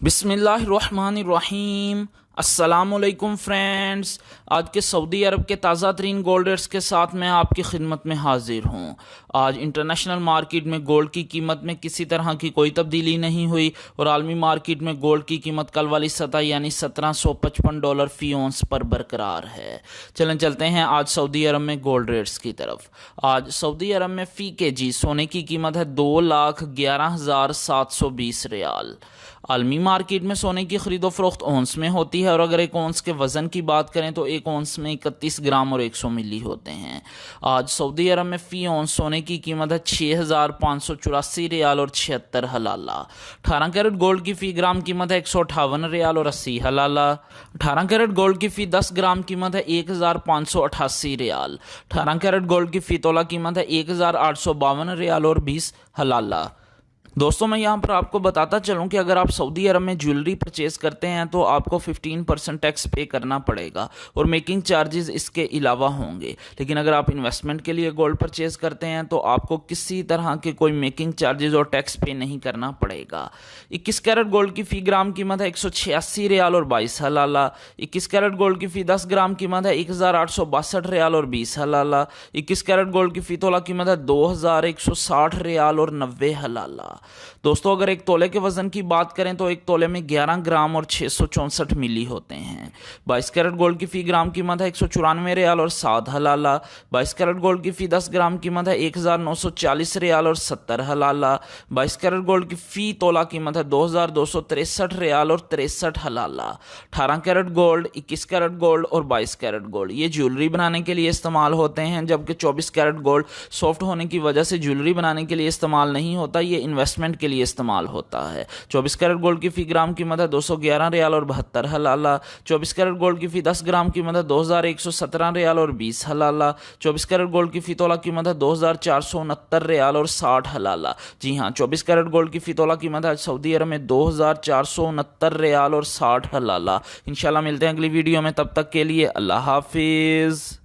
बिस्मिल्लाहिर्रहमानिर्रहीम। अस्सलामुअलैकुम फ्रेंड्स, आज के सऊदी अरब के ताज़ा तरीन गोल्ड रेट्स के साथ मैं आपकी खिदमत में हाजिर हूँ। आज इंटरनेशनल मार्केट में गोल्ड की कीमत में किसी तरह की कोई तब्दीली नहीं हुई और आलमी मार्केट में गोल्ड की कीमत कल वाली सतह यानी $1755 फ़ी औंस पर बरकरार है। चलते हैं आज सऊदी अरब में गोल्ड रेट्स की तरफ। आज सऊदी अरब में फ़ी केजी सोने की कीमत है 2,11,720 रियाल। आलमी मार्केट में सोने की खरीदो फरोख्त औंस में होती है और अगर एक औंस के वज़न की बात करें तो एक औंस में 31 ग्राम और 100 मिली होते हैं। आज सऊदी अरब में फ़ी औंस सोने की कीमत है 6,584 रियाल और 76 हलाला। 18 कैरेट गोल्ड की फ़ी ग्राम कीमत है 158 रियाल और 80 हलाला। 18 कैरेट गोल्ड की फ़ी 10 ग्राम कीमत है 1,588 रियाल। 18 कैरेट गोल्ड की फ़ी तोला कीमत है 1,852 रियाल और 20 हलाला। दोस्तों, मैं यहाँ पर आपको बताता चलूँ कि अगर आप सऊदी अरब में ज्वेलरी परचेज़ करते हैं तो आपको 15% टैक्स पे करना पड़ेगा और मेकिंग चार्जेस इसके अलावा होंगे। लेकिन अगर आप इन्वेस्टमेंट के लिए गोल्ड परचेज़ करते हैं तो आपको किसी तरह के कोई मेकिंग चार्जेस और टैक्स पे नहीं करना पड़ेगा। 21 कैरेट गोल्ड की फ़ी ग्राम कीमत है 186 रियाल और 22 हलाला। 21 कैरेट गोल्ड की फ़ी 10 ग्राम कीमत है 1,862 रियाल और 20 हलाला। 21 कैरेट गोल्ड की फ़ी तोला कीमत है 2,160 रियाल और 90 हलाला। दोस्तों, अगर एक तोले के वजन की बात करें तो एक तोले में 11 ग्राम और 664 मिली होते हैं। 22 कैरेट गोल्ड की फ़ी ग्राम कीमत है 194 रियाल और 7 हलाला। 22 कैरेट गोल्ड की फ़ी 10 ग्राम कीमत है 1,940 रियाल और 70 हलाला। 22 कैरेट गोल्ड की फ़ी तोला कीमत है 2,263 रियाल और 63 हलाला। 18 कैरेट गोल्ड, 21 कैरेट गोल्ड और 22 कैरेट गोल्ड ये ज्वेलरी बनाने के लिए इस्तेमाल होते हैं, जबकि 24 कैरेट गोल्ड सॉफ्ट होने की वजह से ज्वेलरी बनाने के लिए इस्तेमाल नहीं होता, ये इन्वेस्टमेंट के लिए इस्तेमाल होता है। 24 कैरेट गोल्ड की फ़ी ग्राम कीमत है 211 रियाल और 72 हलाला। 24 कैरेट गोल्ड की फ़ी 10 ग्राम कीमत है 2,117 रियाल और 20 हलाला। 24 कैरेट गोल्ड की फ़ी तोला कीमत है 2,469 रियाल और 60 हलाला। जी हाँ, 24 कैरेट गोल्ड की फ़ी तोला कीमत है सऊदी अरब में 2,469 रियाल और 60 हलाला। इंशाल्लाह मिलते हैं अगली वीडियो में, तब तक के लिए अल्लाह हाफिज़।